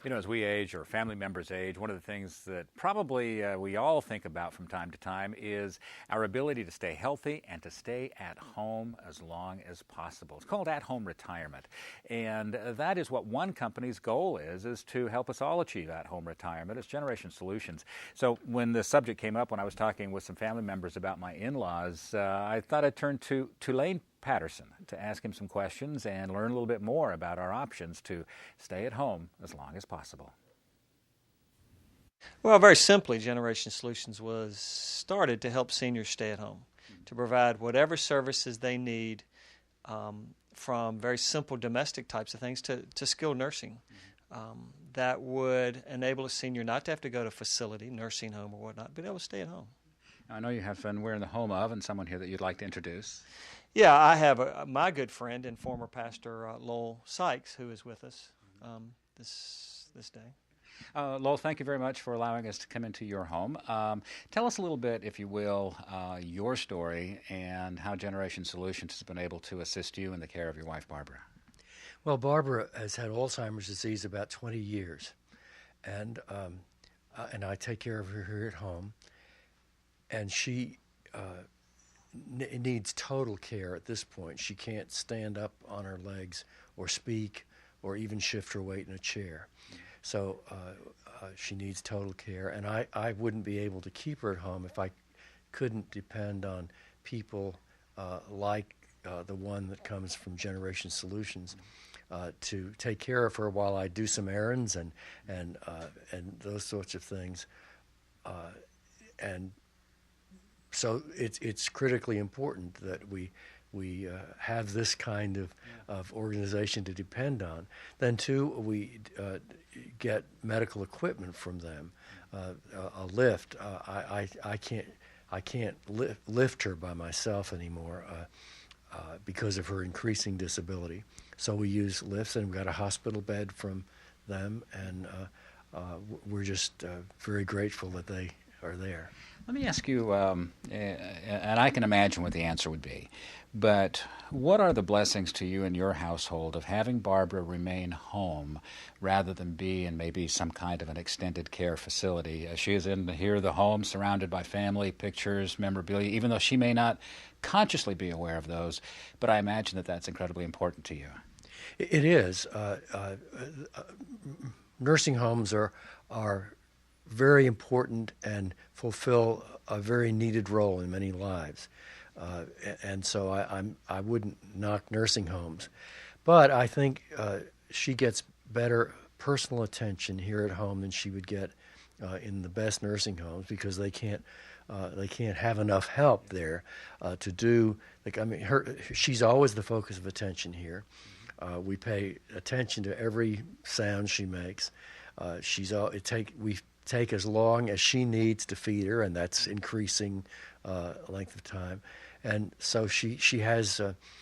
You know, as we age or family members age, one of the things that probably we all think about from time to time is our ability to stay healthy and to stay at home as long as possible. It's called at-home retirement. And that is what one company's goal is to help us all achieve at-home retirement. It's Generation Solutions. So when the subject came up when I was talking with some family members about my in-laws, I thought I'd turn to Tulane Patterson to ask him some questions and learn a little bit more about our options to stay at home as long as possible. Well, very simply, Generation Solutions was started to help seniors stay at home, to provide whatever services they need, from very simple domestic types of things to skilled nursing. That would enable a senior not to have to go to a facility, nursing home or whatnot, but able to stay at home. I know you have fun. We're in the home of, and someone here that you'd like to introduce. Yeah, I have my good friend and former pastor Lowell Sykes, who is with us this day. Lowell, thank you very much for allowing us to come into your home. Tell us a little bit, if you will, your story and how Generation Solutions has been able to assist you in the care of your wife, Barbara. Well, Barbara has had Alzheimer's disease about 20 years, and I take care of her here at home, and she needs total care at this point. She can't stand up on her legs or speak or even shift her weight in a chair. So she needs total care, and I wouldn't be able to keep her at home if I couldn't depend on people like the one that comes from Generation Solutions to take care of her while I do some errands and those sorts of things. And so it's critically important that we have this kind of organization to depend on. Then too, we get medical equipment from them, a lift. I can't lift her by myself anymore because of her increasing disability. So we use lifts, and we've got a hospital bed from them, and we're just very grateful that they are there. Let me ask you, and I can imagine what the answer would be, but what are the blessings to you and your household of having Barbara remain home rather than be in maybe some kind of an extended care facility? She is in here, the home, surrounded by family, pictures, memorabilia, even though she may not consciously be aware of those, but I imagine that that's incredibly important to you. It is. Nursing homes are very important and fulfill a very needed role in many lives, and so I wouldn't knock nursing homes, but I think she gets better personal attention here at home than she would get in the best nursing homes, because they can't have enough help there to do. She's always the focus of attention here. We pay attention to every sound she makes. We take as long as she needs to feed her, and that's increasing length of time. And so she has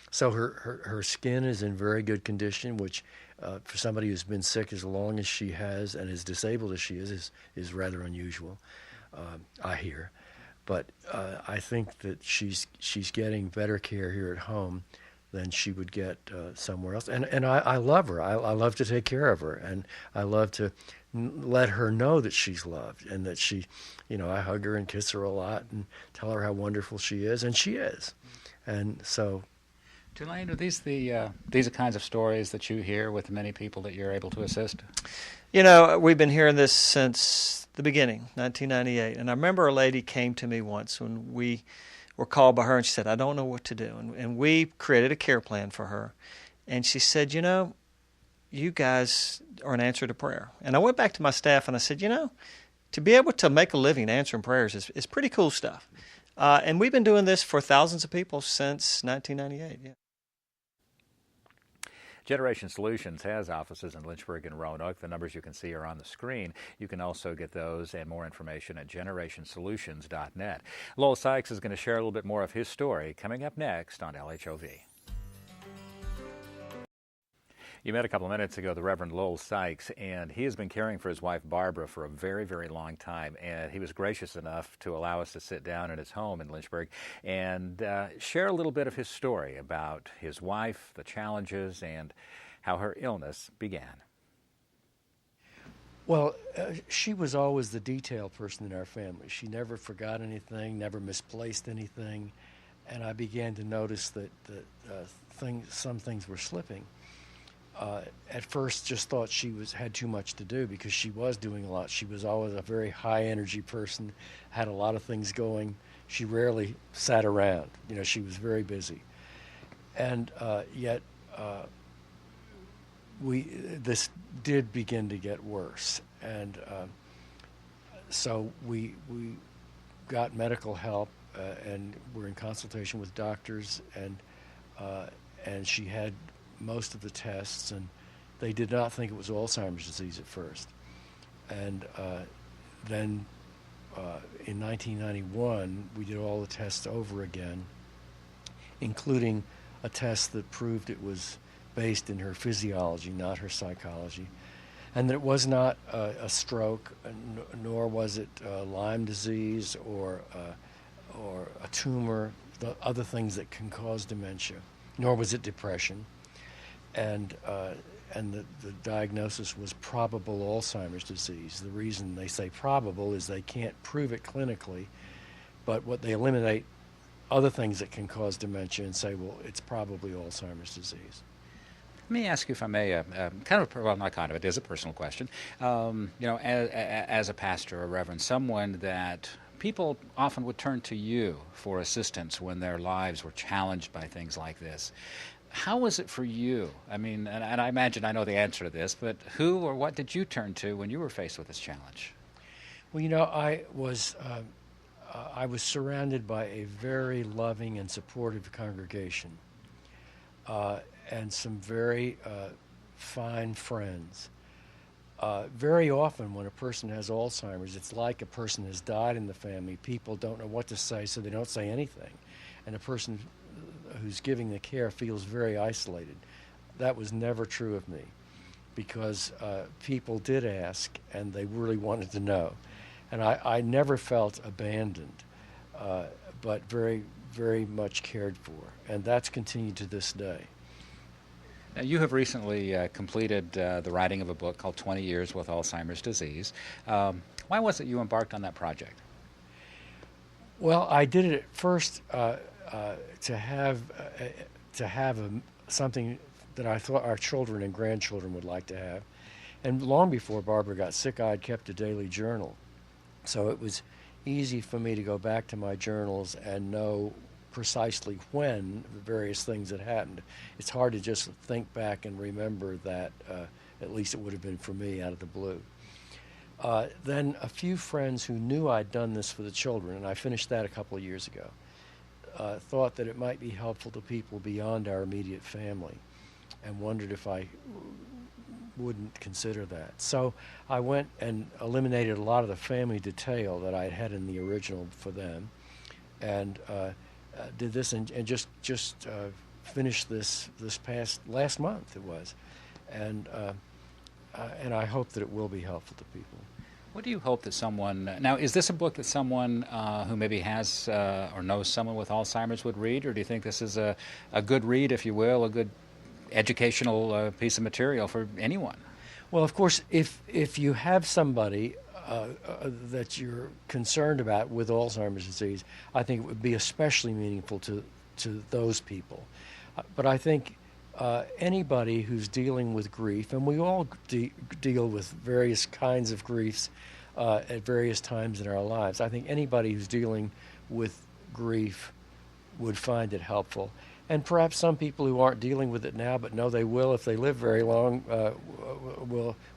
so her skin is in very good condition, which for somebody who's been sick as long as she has and as disabled as she is rather unusual, I hear. But I think that she's getting better care here at home than she would get somewhere else. And I love her. I love to take care of her, and I love to let her know that she's loved, and that she, I hug her and kiss her a lot and tell her how wonderful she is, and she is. And so, Tulane, are these the kinds of stories that you hear with many people that you're able to assist? We've been hearing this since the beginning, 1998. And I remember a lady came to me once when we were called by her, and she said, I don't know what to do. And we created a care plan for her. And she said, you guys are an answer to prayer. And I went back to my staff and I said, to be able to make a living answering prayers is pretty cool stuff. And we've been doing this for thousands of people since 1998. Yeah. Generation Solutions has offices in Lynchburg and Roanoke. The numbers you can see are on the screen. You can also get those and more information at generationsolutions.net. Lowell Sykes is going to share a little bit more of his story coming up next on LHOV. You met a couple of minutes ago the Reverend Lowell Sykes, and he has been caring for his wife Barbara for a very, very long time, and he was gracious enough to allow us to sit down in his home in Lynchburg and share a little bit of his story about his wife, the challenges, and how her illness began. Well, she was always the detail person in our family. She never forgot anything, never misplaced anything, and I began to notice that some things were slipping. At first, just thought she had too much to do because she was doing a lot. She was always a very high energy person, had a lot of things going. She rarely sat around. She was very busy, and yet. This did begin to get worse, and so we got medical help, and we're in consultation with doctors, and she had most of the tests, and they did not think it was Alzheimer's disease at first, and then in 1991 we did all the tests over again, including a test that proved it was based in her physiology, not her psychology, and that it was not a stroke, nor was it Lyme disease or a tumor, the other things that can cause dementia, nor was it depression, and the diagnosis was probable Alzheimer's disease. The reason they say probable is they can't prove it clinically, but what they eliminate other things that can cause dementia and say, well, it's probably Alzheimer's disease. Let me ask you, if I may, it is a personal question. As a pastor or reverend, someone that people often would turn to you for assistance when their lives were challenged by things like this. How was it for you? I mean, and I imagine I know the answer to this, but who or what did you turn to when you were faced with this challenge? Well, I was surrounded by a very loving and supportive congregation. And some very fine friends. Very often when a person has Alzheimer's, it's like a person has died in the family. People don't know what to say, so they don't say anything. And a person who's giving the care feels very isolated. That was never true of me, because people did ask, and they really wanted to know. And I never felt abandoned, but very, very much cared for. And that's continued to this day. Now, you have recently completed the writing of a book called 20 Years with Alzheimer's Disease. Why was it you embarked on that project? Well, I did it at first to have something that I thought our children and grandchildren would like to have. And long before Barbara got sick, I had kept a daily journal. So it was easy for me to go back to my journals and know precisely when the various things had happened. It's hard to just think back and remember that, at least it would have been for me, out of the blue. Then a few friends who knew I'd done this for the children, and I finished that a couple of years ago, thought that it might be helpful to people beyond our immediate family, and wondered if I wouldn't consider that. So I went and eliminated a lot of the family detail that I'd had in the original for them, and did this and just finished this last month. It was, and I hope that it will be helpful to people. What do you hope that someone now, is this a book that someone who maybe has or knows someone with Alzheimer's would read, or do you think this is a good read, if you will, a good educational piece of material for anyone? Well, of course, if you have somebody that you're concerned about with Alzheimer's disease, I think it would be especially meaningful to those people. But I think anybody who's dealing with grief, and we all deal with various kinds of griefs at various times in our lives, I think anybody who's dealing with grief would find it helpful. And perhaps some people who aren't dealing with it now but know they will if they live very long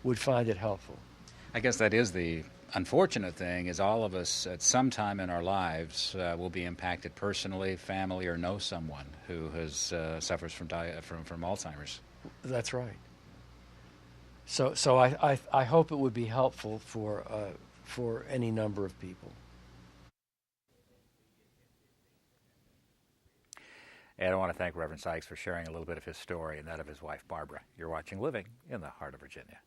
would find it helpful. I guess that is the unfortunate thing, is all of us at some time in our lives will be impacted personally, family, or know someone who has suffers from Alzheimer's. That's right. So I hope it would be helpful for any number of people. And I want to thank Reverend Sykes for sharing a little bit of his story and that of his wife, Barbara. You're watching Living in the Heart of Virginia.